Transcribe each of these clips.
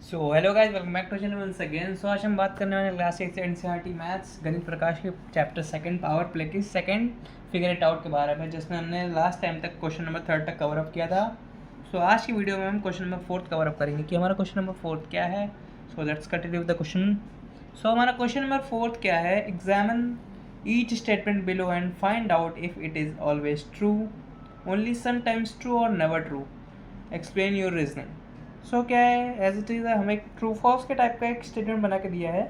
So hello guys, welcome back to channel once again. So आज हम बात करने वाले क्लास 6 एनसीईआरटी मैथ्स गणित प्रकाश के चैप्टर सेकंड पावर प्ले की सेकंड फिगर इट आउट के बारे में, जिसमें हमने लास्ट टाइम तक क्वेश्चन नंबर 3 तक कवर अप किया था। सो आज की वीडियो में हम क्वेश्चन नंबर 4 कवर अप करेंगे कि हमारा क्वेश्चन नंबर 4 क्या है। So let's continue with the question. So हमारा क्वेश्चन नंबर 4 क्या है? Examine each statement below and find out if it is always true, only sometimes true और never true. Explain your reasoning. So क्या है, as it is हमें true false के type का एक स्टेटमेंट बना के दिया है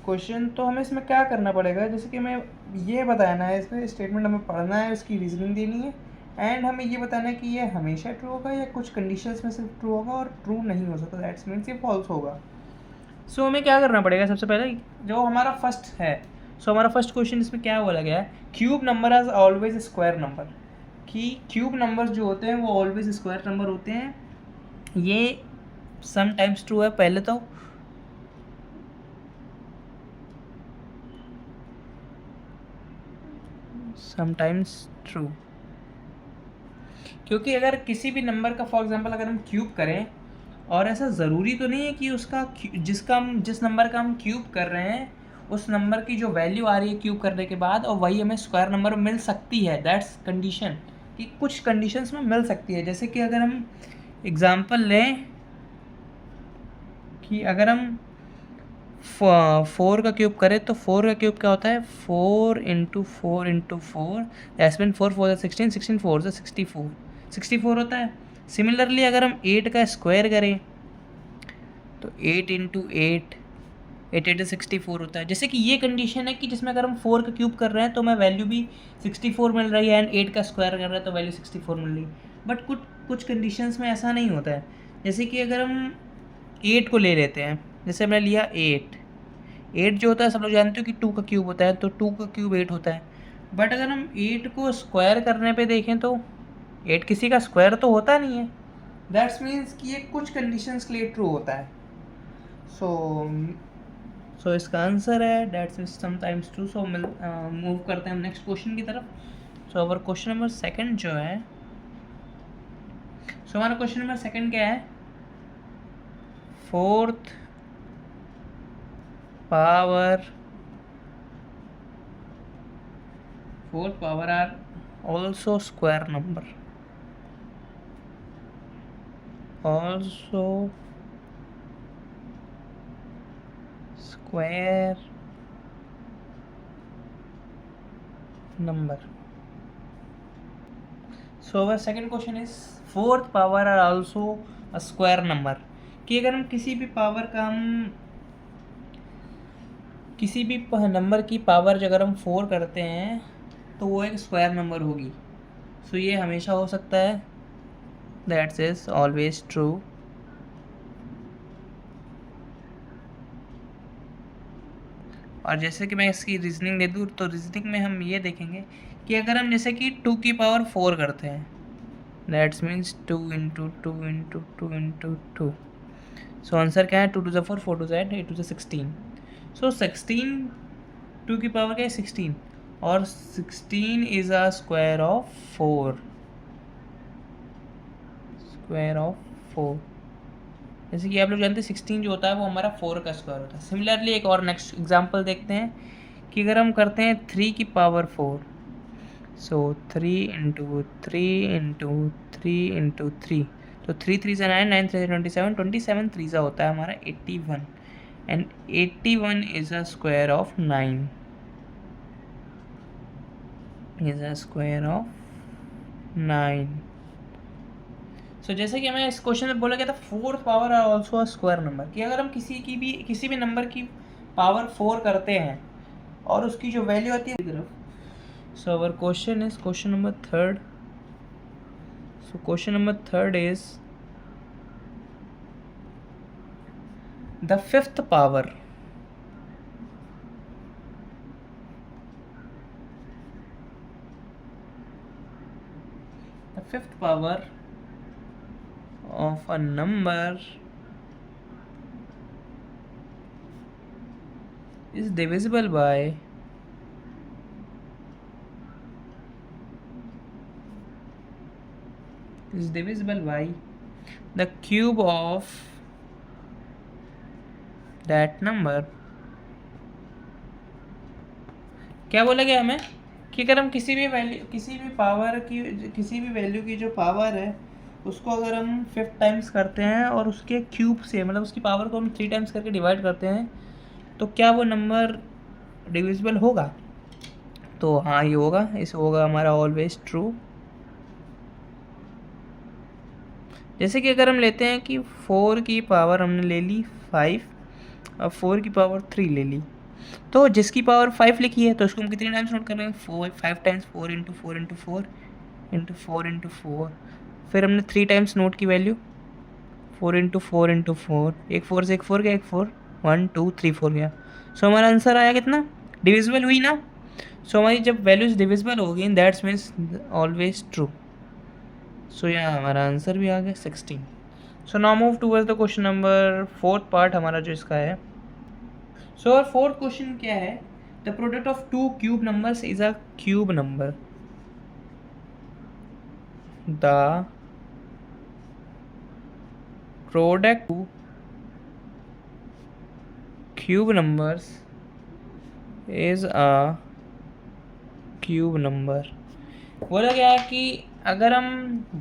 क्वेश्चन। तो हमें इसमें क्या करना पड़ेगा, जैसे कि हमें ये बताना है, इसमें स्टेटमेंट हमें पढ़ना है, उसकी रीजनिंग देनी है एंड हमें ये बताना है कि ये हमेशा ट्रू होगा या कुछ कंडीशंस में सिर्फ ट्रू होगा और ट्रू नहीं हो सकता, दैट्स मीन्स ये फॉल्स होगा। सो हमें क्या करना पड़ेगा, सबसे पहले जो हमारा फर्स्ट है, सो हमारा फर्स्ट क्वेश्चन इसमें क्या बोला गया है, cube number as always square number. कि क्यूब नंबर जो होते हैं वो ऑलवेज स्क्वायर नंबर होते हैं। ये समटाइम्स ट्रू है पहले तो, समटाइम्स ट्रू, क्योंकि अगर किसी भी नंबर का फॉर एग्जांपल अगर हम क्यूब करें, और ऐसा ज़रूरी तो नहीं है कि उसका जिस नंबर का हम क्यूब कर रहे हैं उस नंबर की जो वैल्यू आ रही है क्यूब करने के बाद और वही हमें स्क्वायर नंबर मिल सकती है, दैट्स कंडीशन। कि कुछ कंडीशंस में मिल सकती है, जैसे कि अगर हम एग्जांपल लें कि अगर हम 4 का क्यूब करें तो 4 का क्यूब क्या होता है, 4 × 4 × 4, दैट्स मीन 4 4 16, 16 4 64, 64 होता है। सिमिलरली अगर हम 8 का स्क्वायर करें तो 8 × 8, 8 8 64 होता है। जैसे कि ये कंडीशन है कि जिसमें अगर हम 4 का क्यूब कर रहे हैं तो हमें वैल्यू भी 64 मिल रही है एंड 8 का स्क्वायर कर रहे हैं तो वैल्यू 64 मिल रही है। बट कुछ कंडीशंस में ऐसा नहीं होता है। जैसे कि अगर हम 8 को ले लेते हैं, जैसे हमने लिया 8 जो होता है सब लोग जानते हो कि 2 का क्यूब होता है, तो 2 का क्यूब 8 होता है। बट अगर हम 8 को स्क्वायर करने पे देखें तो 8 किसी का स्क्वायर तो होता नहीं है, दैट्स मीन्स कि ये कुछ कंडीशंस के लिए ट्रू होता है। सो इसका आंसर है that's is sometimes true. So move करते हैं हम नेक्स्ट क्वेश्चन की तरफ। So our question number second जो है, सो हमारा क्वेश्चन नंबर सेकंड क्या है, fourth power are also square number, also square number. So our second question is fourth power are also a square number। कि अगर हम किसी भी पावर का हम किसी भी नंबर की पावर अगर हम 4 करते हैं तो वो एक स्क्वायर नंबर होगी। सो ये हमेशा हो सकता है, दैट्स इज ऑलवेज ट्रू। और जैसे कि मैं इसकी रीजनिंग दे दूँ तो रीजनिंग में हम ये देखेंगे कि अगर हम जैसे कि 2 की पावर 4 करते हैं, दैट्स मीन्स 2 × 2 × 2 × 2। सो आंसर क्या है, 2 2 4, 4 2 8, 8 2 16। सो 16 2 की पावर क्या है, 16, और 16 is a square of 4, square of 4। जैसे कि आप लोग जानते हैं 16 जो होता है वो हमारा 4 का स्क्वायर होता है। सिमिलरली एक और नेक्स्ट एग्जांपल देखते हैं कि अगर हम करते हैं 3 की पावर 4, सो 3 × 3 × 3 × 3, तो 3 3 से 9, 9 3 27, 27 3 सा होता है हमारा 81, and 81 is a square of 9, is a square of 9। So जैसे कि हमें इस क्वेश्चन में बोला गया था fourth power are also a square number, कि अगर हम किसी भी नंबर की पावर 4 करते हैं और उसकी जो वैल्यू आती है तरफ। So our question is question number third. So question number third is the fifth power of a number is divisible by the cube of that number, क्या बोला गया हमें कि अगर हम किसी भी वैल्यू की जो पावर है उसको अगर हम 5 टाइम्स करते हैं और उसके क्यूब से, मतलब उसकी पावर को हम 3 टाइम्स करके डिवाइड करते हैं, तो क्या वो नंबर डिविजिबल होगा? तो हाँ, ये होगा, इस होगा हमारा ऑलवेज ट्रू। जैसे कि अगर हम लेते हैं कि 4 की पावर हमने ले ली 5, अब 4 की पावर 3 ले ली, तो जिसकी पावर 5 लिखी है तो उसको हम कितनी टाइम्स नोट कर रहे हैं? 5 times 4 into 4 into 4 into 4 into 4। फिर हमने 3 टाइम्स नोट की वैल्यू 4 इंटू 4 इंटू 4, एक 4 से एक 4 गया, एक 4, 1 2 3 4 गया। सो हमारा आंसर आया कितना? डिविजिबल हुई ना? सो हमारी जब वैल्यूज डिविजिबल होगी दैट्स मीन्स ऑलवेज ट्रू। सो यहाँ हमारा आंसर भी आ गया 16। So now move towards the question number 4th part हमारा जो इसका है। सो और 4th क्वेश्चन क्या है? The product of 2 cube numbers is a cube number. The product 2 cube numbers is a cube number. बोला गया है कि अगर हम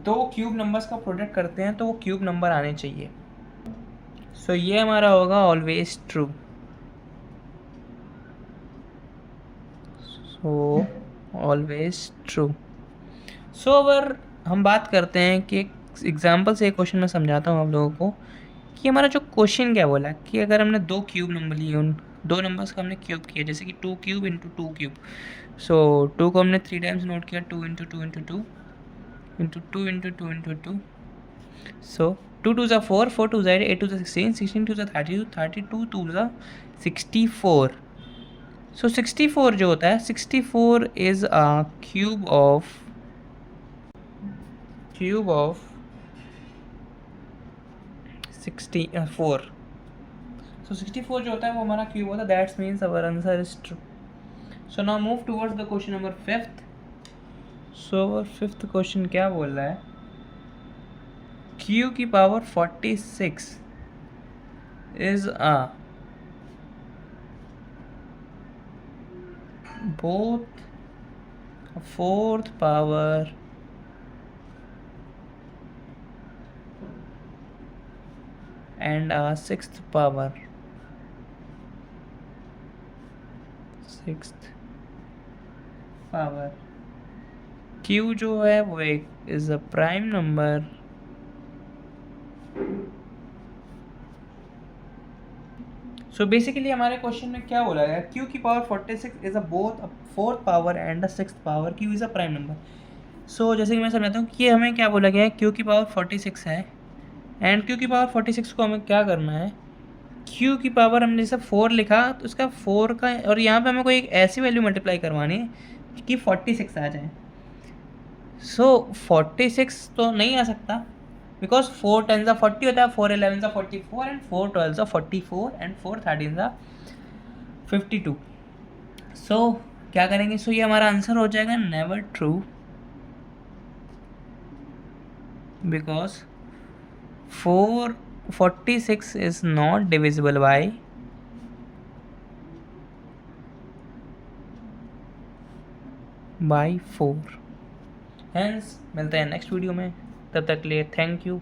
2 क्यूब नंबर्स का प्रोडक्ट करते हैं तो वो क्यूब नंबर आने चाहिए। सो ये हमारा होगा always true. So always true. So अगर हम बात करते हैं कि एग्जाम्पल से एक क्वेश्चन में समझाता हूँ आप लोगों को कि हमारा जो क्वेश्चन क्या बोला कि अगर हमने 2 क्यूब नंबर लिए, उन 2 नंबर्स का हमने क्यूब किया, जैसे कि 2 क्यूब इंटू 2 क्यूब। सो 2 को हमने 3 टाइम्स नोट किया, 2 into 2 into 2 into 2 into 2 into 2। सो 2 2 ज़ा 4, 4 2 ज़ा 8, 8 2 ज़ा 16, 16 2 ज़ा 32, 32 2 ज़ा 64। सो 64 जो होता है, 64 इज़ अ क्यूब ऑफ 64। सो 64 जो होता है वो हमारा क्यूब होता है, that's means our answer is true. So now move towards the question number 5th। So our 5th question क्या बोल रहा है? q की power 46 is a both a 4th power and a 6th power। 6th power q जो है वो एक is a prime number so basically हमारे क्वेश्चन में क्या बोला गया? q की power 46 is a both a 4th power and a 6th power. q is a prime number. So जैसे कि मैं समझाता हूँ कि हमें क्या बोला गया है, q की पावर 46 है एंड q की पावर 46 को हमें क्या करना है, q की पावर हमने जैसे 4 लिखा तो उसका 4 का, और यहाँ पे हमें कोई एक ऐसी वैल्यू मल्टीप्लाई करवानी है कि 46 आ जाए। सो 46 तो नहीं आ सकता बिकॉज 4 10 40 होता है, 4 11 44 एंड 4 12 44 एंड 4 13 52। सो क्या करेंगे? सो ये हमारा आंसर हो जाएगा never true, because 46 is not divisible by 4। Hence मिलते हैं नेक्स्ट वीडियो में, तब तक के लिए थैंक यू।